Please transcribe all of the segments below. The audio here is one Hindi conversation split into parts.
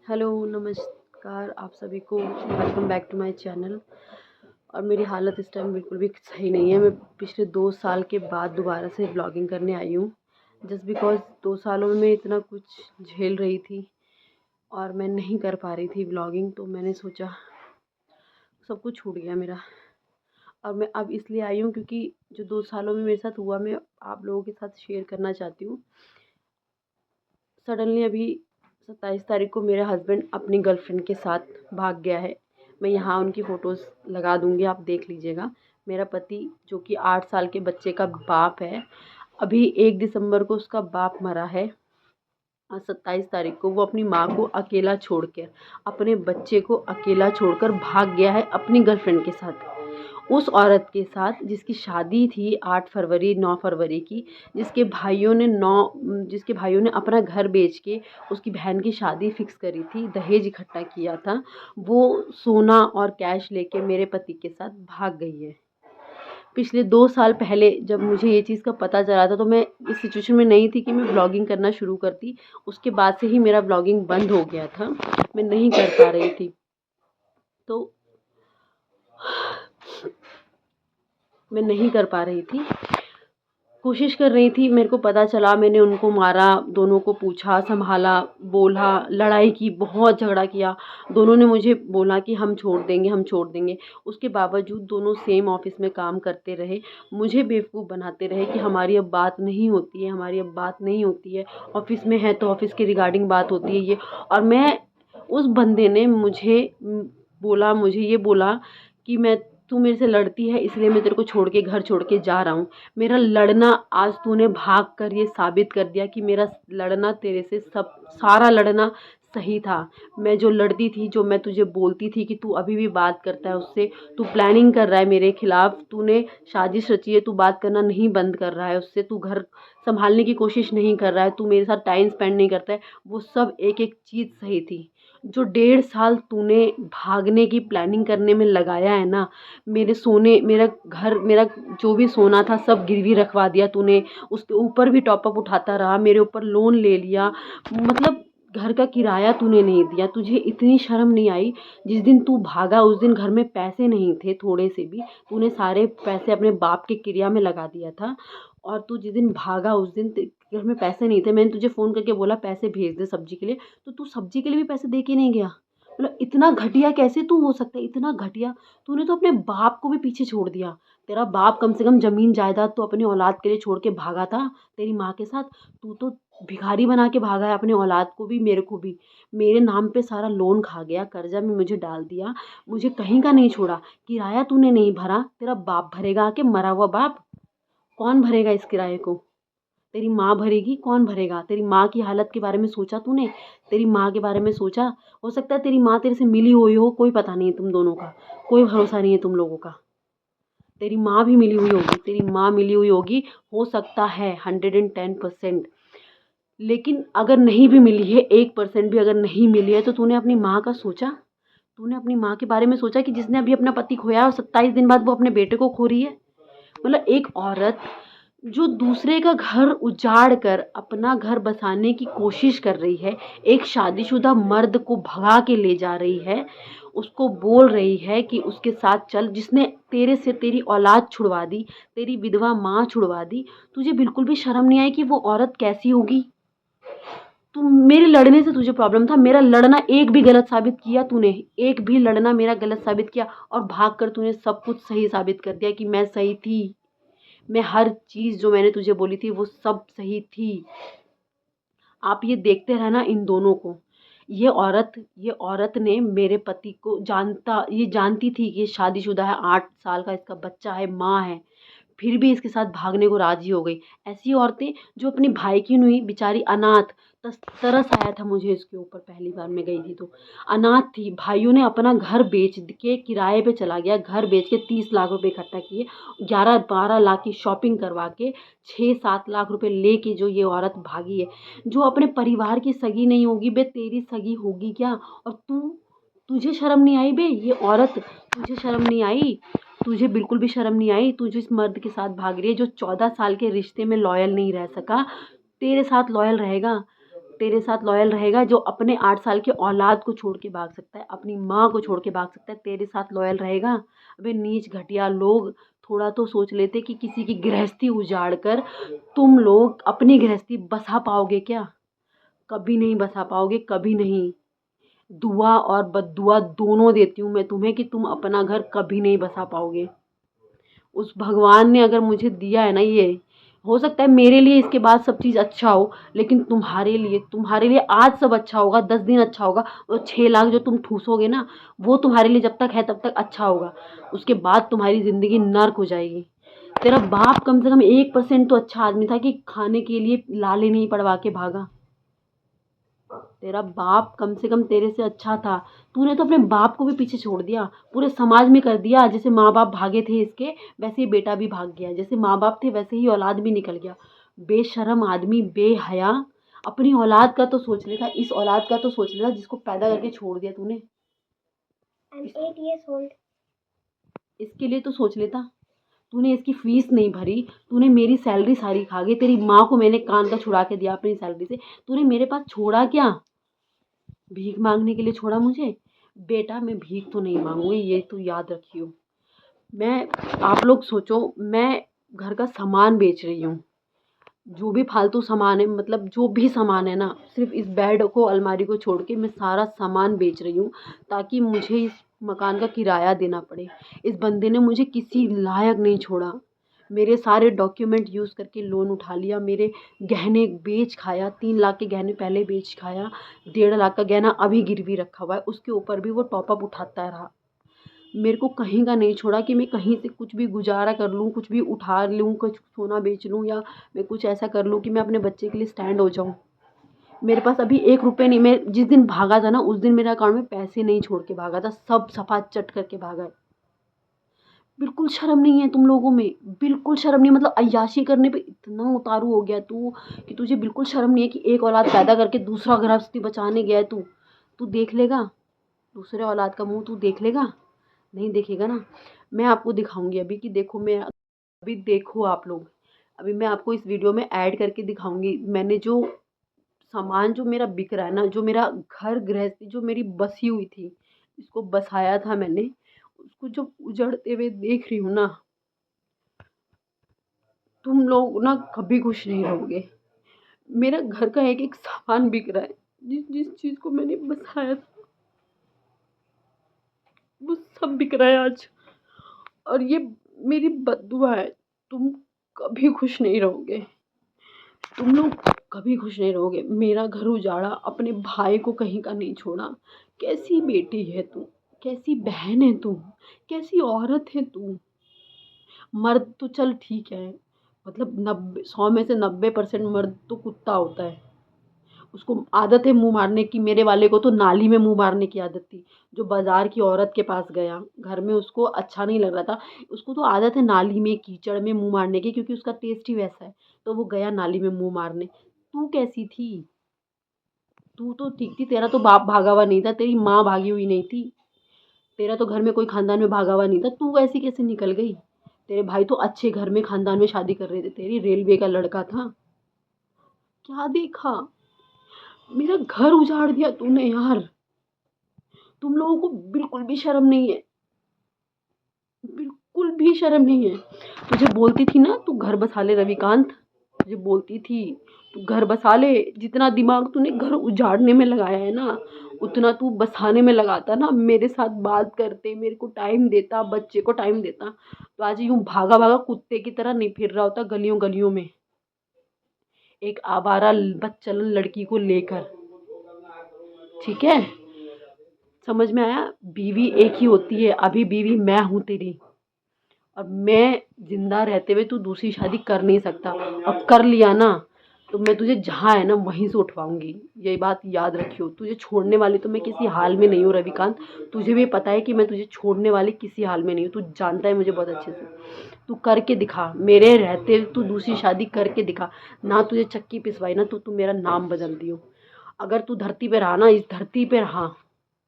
हेलो, नमस्कार आप सभी को। Welcome back to my channel. और मेरी हालत इस टाइम बिल्कुल भी सही नहीं है। मैं पिछले 2 साल के बाद दोबारा से व्लॉगिंग करने आई हूँ। जस्ट बिकॉज़ 2 सालों में मैं इतना कुछ झेल रही थी और मैं नहीं कर पा रही थी व्लॉगिंग, तो मैंने सोचा सब कुछ छूट गया मेरा। और मैं अब इसलिए आई हूँ क्योंकि जो 2 सालों में मेरे साथ हुआ, मैं आप लोगों के साथ शेयर करना चाहती हूँ। सडनली अभी 27 तारीख को मेरा हस्बैंड अपनी गर्लफ्रेंड के साथ भाग गया है। मैं यहाँ उनकी फ़ोटोज़ लगा दूँगी, आप देख लीजिएगा। मेरा पति जो कि 8 साल के बच्चे का बाप है, अभी 1 दिसंबर को उसका बाप मरा है और 27 तारीख को वो अपनी माँ को अकेला छोड़ कर, अपने बच्चे को अकेला छोड़कर भाग गया है अपनी गर्लफ्रेंड के साथ। उस औरत के साथ जिसकी शादी थी 8 फरवरी 9 फरवरी की, जिसके भाइयों ने अपना घर बेच के उसकी बहन की शादी फ़िक्स करी थी, दहेज इकट्ठा किया था। वो सोना और कैश लेके मेरे पति के साथ भाग गई है। पिछले 2 साल पहले जब मुझे ये चीज़ का पता चला था, तो मैं इस सिचुएशन में नहीं थी कि मैं व्लॉगिंग करना शुरू करती। उसके बाद से ही मेरा व्लॉगिंग बंद हो गया था, मैं नहीं कर पा रही थी। तो मैं नहीं कर पा रही थी, कोशिश कर रही थी। मेरे को पता चला, मैंने उनको मारा, दोनों को पूछा, संभाला, बोला, लड़ाई की, बहुत झगड़ा किया। दोनों ने मुझे बोला कि हम छोड़ देंगे, हम छोड़ देंगे। उसके बावजूद दोनों सेम ऑफ़िस में काम करते रहे, मुझे बेवकूफ़ बनाते रहे कि हमारी अब बात नहीं होती है, हमारी अब बात नहीं होती है। ऑफ़िस में है तो ऑफ़िस के रिगार्डिंग बात होती है ये। और मैं उस बंदे ने मुझे ये बोला कि तू मेरे से लड़ती है इसलिए मैं तेरे को छोड़ के, घर छोड़ के जा रहा हूँ। मेरा लड़ना आज तूने भाग कर ये साबित कर दिया कि मेरा लड़ना तेरे से सारा लड़ना सही था। मैं जो लड़ती थी, जो मैं तुझे बोलती थी कि तू अभी भी बात करता है उससे, तू प्लानिंग कर रहा है मेरे खिलाफ, तूने साजिश रची है, तू बात करना नहीं बंद कर रहा है उससे, तू घर संभालने की कोशिश नहीं कर रहा है, तू मेरे साथ टाइम स्पेंड नहीं करता है, वो सब एक एक चीज़ सही थी। जो 1.5 साल तूने भागने की प्लानिंग करने में लगाया है ना, मेरा जो भी सोना था सब गिरवी रखवा दिया तूने, उसके ऊपर भी टॉप अप उठाता रहा, मेरे ऊपर लोन ले लिया, मतलब घर का किराया तूने नहीं दिया। तुझे इतनी शर्म नहीं आई? जिस दिन तू भागा उस दिन घर में पैसे नहीं थे थोड़े से भी, तूने सारे पैसे अपने बाप के क्रिया में लगा दिया था। और तू जिस दिन भागा उस दिन घर में पैसे नहीं थे, मैंने तुझे फ़ोन करके बोला पैसे भेज दे सब्जी के लिए, तो तू सब्जी के लिए भी पैसे दे के नहीं गया। मतलब इतना घटिया कैसे तू हो सकता है, इतना घटिया। तूने तो अपने बाप को भी पीछे छोड़ दिया। तेरा बाप कम से कम ज़मीन जायदाद तो अपनी औलाद के लिए छोड़ के भागा था तेरी माँ के साथ। तू तो भिखारी बना के भागा है अपनी औलाद को भी, मेरे को भी। मेरे नाम पे सारा लोन खा गया, कर्जा में मुझे डाल दिया, मुझे कहीं का नहीं छोड़ा। किराया तूने नहीं भरा, तेरा बाप भरेगा, आके मरा हुआ बाप। कौन भरेगा इस किराए को? तेरी माँ भरेगी, कौन भरेगा? तेरी माँ की हालत के बारे में सोचा तूने? तेरी माँ के बारे में सोचा? हो सकता है तेरी माँ तेरे से मिली हुई हो, कोई पता नहीं है तुम दोनों का, कोई भरोसा नहीं है तुम लोगों का। तेरी माँ भी मिली हुई होगी, तेरी माँ मिली हुई होगी, हो सकता है 110%। लेकिन अगर नहीं भी मिली है, 1% भी अगर नहीं मिली है, तो तूने अपनी माँ का सोचा? तूने अपनी माँ के बारे में सोचा कि जिसने अभी अपना पति खोया और 27 दिन बाद वो अपने बेटे को खो रही है? मतलब एक औरत जो दूसरे का घर उजाड़ कर अपना घर बसाने की कोशिश कर रही है, एक शादीशुदा मर्द को भगा के ले जा रही है, उसको बोल रही है कि उसके साथ चल, जिसने तेरे से तेरी औलाद छुड़वा दी, तेरी विधवा माँ छुड़वा दी। तुझे बिल्कुल भी शर्म नहीं आई कि वो औरत कैसी होगी? तू मेरे लड़ने से तुझे प्रॉब्लम था, मेरा लड़ना एक भी गलत साबित किया तूने, एक भी लड़ना मेरा गलत साबित किया और भाग कर तूने सब कुछ सही साबित कर दिया कि मैं सही थी। मैं हर चीज़ जो मैंने तुझे बोली थी वो सब सही थी। आप ये देखते रहना इन दोनों को। ये औरत ने मेरे पति को ये जानती थी कि ये शादीशुदा है, 8 साल का इसका बच्चा है, माँ है, फिर भी इसके साथ भागने को राज़ी हो गई। ऐसी औरतें जो अपने भाई की नहीं, बेचारी अनाथ, तरस आया था मुझे इसके ऊपर पहली बार मैं गई थी तो। अनाथ थी, भाइयों ने अपना घर बेच के किराए पे चला गया, घर बेच के 30 लाख रुपए इकट्ठा किए, 11-12 लाख की शॉपिंग करवा के 6-7 लाख रुपए लेके जो ये औरत भागी है, जो अपने परिवार की सगी नहीं होगी बे, तेरी सगी होगी क्या? और तुझे शर्म नहीं आई बे? ये औरत, तुझे शर्म नहीं आई? तुझे बिल्कुल भी शर्म नहीं आई? तू जिस मर्द के साथ भाग रही है, जो 14 साल के रिश्ते में लॉयल नहीं रह सका, तेरे साथ लॉयल रहेगा? तेरे साथ लॉयल रहेगा जो अपने 8 साल के औलाद को छोड़ के भाग सकता है, अपनी माँ को छोड़ के भाग सकता है, तेरे साथ लॉयल रहेगा? अबे नीच घटिया लोग, थोड़ा तो सोच लेते कि किसी की गृहस्थी उजाड़ कर तुम लोग अपनी गृहस्थी बसा पाओगे क्या? कभी नहीं बसा पाओगे, कभी नहीं। दुआ और बद्दुआ दोनों देती हूँ मैं तुम्हें कि तुम अपना घर कभी नहीं बसा पाओगे। उस भगवान ने अगर मुझे दिया है ना ये, हो सकता है मेरे लिए इसके बाद सब चीज़ अच्छा हो, लेकिन तुम्हारे लिए आज सब अच्छा होगा, 10 दिन अच्छा होगा, और 6 लाख जो तुम ठूसोगे ना, वो तुम्हारे लिए जब तक है तब तक अच्छा होगा, उसके बाद तुम्हारी ज़िंदगी नर्क हो जाएगी। तेरा बाप कम से कम 1% तो अच्छा आदमी था कि खाने के लिए लाले नहीं पड़वा के भागा। तेरा बाप कम से कम तेरे से अच्छा था। तूने तो अपने बाप को भी पीछे छोड़ दिया, पूरे समाज में कर दिया। जैसे माँ बाप भागे थे इसके, वैसे ही बेटा भी भाग गया। जैसे माँ बाप थे वैसे ही औलाद भी निकल गया। बेशरम आदमी, बेहया। अपनी औलाद का तो सोच लेता, इस औलाद का तो सोच लेता जिसको पैदा करके छोड़ दिया तूने। इसके लिए तो सोच लेता। तूने इसकी फीस नहीं भरी, तूने मेरी सैलरी सारी खा गई। तेरी माँ को मैंने कान का छुड़ा के दिया अपनी सैलरी से। तूने मेरे पास छोड़ा क्या? भीख मांगने के लिए छोड़ा मुझे? बेटा मैं भीख तो नहीं मांगूंगी, ये तो याद रखियो। मैं आप लोग सोचो, मैं घर का सामान बेच रही हूँ। जो भी फालतू सामान है, मतलब जो भी सामान है ना, सिर्फ इस बेड को, अलमारी को छोड़ के मैं सारा सामान बेच रही हूँ, ताकि मुझे इस मकान का किराया देना पड़े। इस बंदे ने मुझे किसी लायक नहीं छोड़ा। मेरे सारे डॉक्यूमेंट यूज़ करके लोन उठा लिया, मेरे गहने बेच खाया। 3 लाख के गहने पहले बेच खाया, 1.5 लाख का गहना अभी गिरवी रखा हुआ है, उसके ऊपर भी वो टॉपअप उठाता रहा। मेरे को कहीं का नहीं छोड़ा कि मैं कहीं से कुछ भी गुजारा कर लूँ, कुछ भी उठा लूँ, कुछ सोना बेच लूँ, या मैं कुछ ऐसा कर लूँ कि मैं अपने बच्चे के लिए स्टैंड हो जाऊँ। मेरे पास अभी 1 रुपये नहीं। मैं जिस दिन भागा था ना, उस दिन मेरे अकाउंट में पैसे नहीं छोड़ के भागा था, सब सफा चट करके भागा है। बिल्कुल शर्म नहीं है तुम लोगों में, बिल्कुल शर्म नहीं। मतलब अय्याशी करने पे इतना उतारू हो गया तू कि तुझे बिल्कुल शर्म नहीं है कि एक औलाद पैदा करके दूसरा गृहस्थी बचाने गया है तू। तू देख लेगा दूसरे औलाद का मुंह, तू देख लेगा? नहीं देखेगा ना। मैं आपको दिखाऊंगी अभी कि देखो, मैं अभी देखो आप लोग, अभी मैं आपको इस वीडियो में ऐड करके दिखाऊंगी। मैंने जो सामान जो मेरा बिक रहा है ना, जो मेरा घर गृहस्थी जो मेरी बसी हुई थी, इसको बसाया था मैंने, उसको जो उजड़ते हुए देख रही हूँ ना, तुम लोग ना कभी खुश नहीं रहोगे। मेरा घर का एक एक सामान बिक रहा है, जिस जिस चीज़ को मैंने बसाया था वो सब बिक रहा है आज। और ये मेरी बद्दुआ है। तुम कभी खुश नहीं रहोगे, तुम लोग कभी खुश नहीं रहोगे। मेरा घर उजाड़ा, अपने भाई को कहीं का नहीं छोड़ा। कैसी बेटी है तू, कैसी बहन है तू, कैसी औरत है तू। मर्द तो चल ठीक है, मतलब 100 में से 90% मर्द तो कुत्ता होता है। उसको आदत है मुंह मारने की। मेरे वाले को तो नाली में मुंह मारने की आदत थी। जो बाजार की औरत के पास गया, घर में उसको अच्छा नहीं लग रहा था, उसको तो आदत है नाली में कीचड़ में मुंह मारने की, क्योंकि उसका टेस्ट ही वैसा है। तो वो गया नाली में मुंह मारने। तू कैसी थी? तू तो ठीक थी, तेरा तो बाप भागा हुआ नहीं था, तेरी माँ भागी हुई नहीं थी, तेरा तो घर में कोई खानदान में भागा हुआ नहीं था। तू ऐसी कैसे निकल गई? तेरे भाई तो अच्छे घर में खानदान में शादी कर रहे थे, तेरी रेलवे का लड़का था। क्या देखा? मेरा घर उजाड़ दिया तूने यार। तुम लोगों को बिल्कुल भी शर्म नहीं है, बिल्कुल भी शर्म नहीं है। तुझे बोलती थी ना तू घर बसा ले रविकांत, तुझे बोलती थी तू घर बसा ले। जितना दिमाग तूने घर उजाड़ने में लगाया है ना, उतना तू बसाने में लगाता ना, मेरे साथ बात करते, मेरे को टाइम देता, बच्चे को टाइम देता, तो आज यूं भागा भागा कुत्ते की तरह नहीं फिर रहा होता गलियों गलियों में, एक आवारा बदचलन लड़की को लेकर। ठीक है, समझ में आया? बीवी एक ही होती है, अभी बीवी मैं हूँ तेरी। और मैं जिंदा रहते हुए तू दूसरी शादी कर नहीं सकता, और कर लिया ना तो मैं तुझे जहाँ है ना वहीं से उठवाऊंगी। ये बात याद रखियो। तुझे छोड़ने वाली तो मैं किसी हाल में नहीं हूँ रविकांत। तुझे भी पता है कि मैं तुझे छोड़ने वाली किसी हाल में नहीं हूँ, तू जानता है मुझे बहुत अच्छे से। तू करके दिखा, मेरे रहते तू दूसरी शादी करके दिखा। ना तुझे चक्की पिसवाई ना तो तू मेरा नाम बदल दियो। अगर तू धरती पे रहा ना, इस धरती पे रहा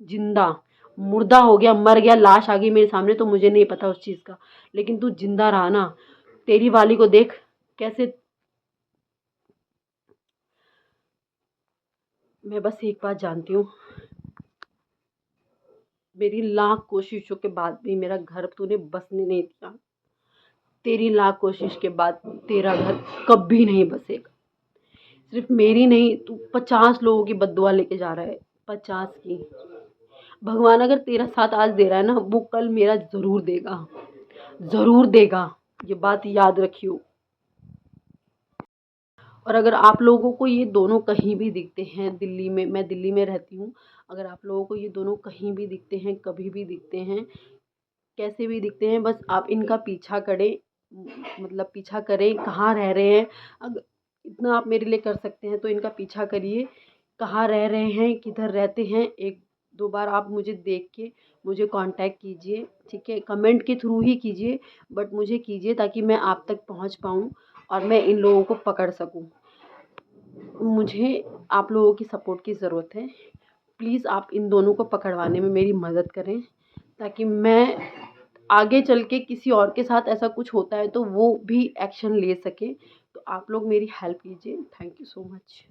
जिंदा, मुर्दा हो गया, मर गया, लाश आ गई मेरे सामने तो मुझे नहीं पता उस चीज़ का, लेकिन तू जिंदा रहा ना, तेरी वाली को देख कैसे। मैं बस एक बात जानती हूँ, मेरी लाख कोशिशों के बाद भी मेरा घर तूने बसने नहीं दिया। तेरी लाख कोशिश के बाद तेरा घर कभी नहीं बसेगा। सिर्फ मेरी नहीं, तू 50 लोगों की बद्दुआ लेके जा रहा है, 50 की। भगवान अगर तेरा साथ आज दे रहा है ना, वो कल मेरा ज़रूर देगा, ज़रूर देगा। ये बात याद रखियो। और अगर आप लोगों को ये दोनों कहीं भी दिखते हैं दिल्ली में, मैं दिल्ली में रहती हूँ, अगर आप लोगों को ये दोनों कहीं भी दिखते हैं, कभी भी दिखते हैं, कैसे भी दिखते हैं, बस आप इनका पीछा करें, मतलब पीछा करें कहाँ रह रहे हैं। अगर इतना आप मेरे लिए कर सकते हैं तो इनका पीछा करिए, कहाँ रह रहे हैं, किधर रहते हैं। एक दो बार आप मुझे देख के मुझे कांटेक्ट कीजिए, ठीक है, कमेंट के थ्रू ही कीजिए, बट मुझे कीजिए ताकि मैं आप तक पहुंच पाऊँ और मैं इन लोगों को पकड़ सकूँ। मुझे आप लोगों की सपोर्ट की ज़रूरत है। प्लीज़ आप इन दोनों को पकड़वाने में मेरी मदद करें, ताकि मैं आगे चल के किसी और के साथ ऐसा कुछ होता है तो वो भी एक्शन ले सके। तो आप लोग मेरी हेल्प कीजिए। Thank you so much.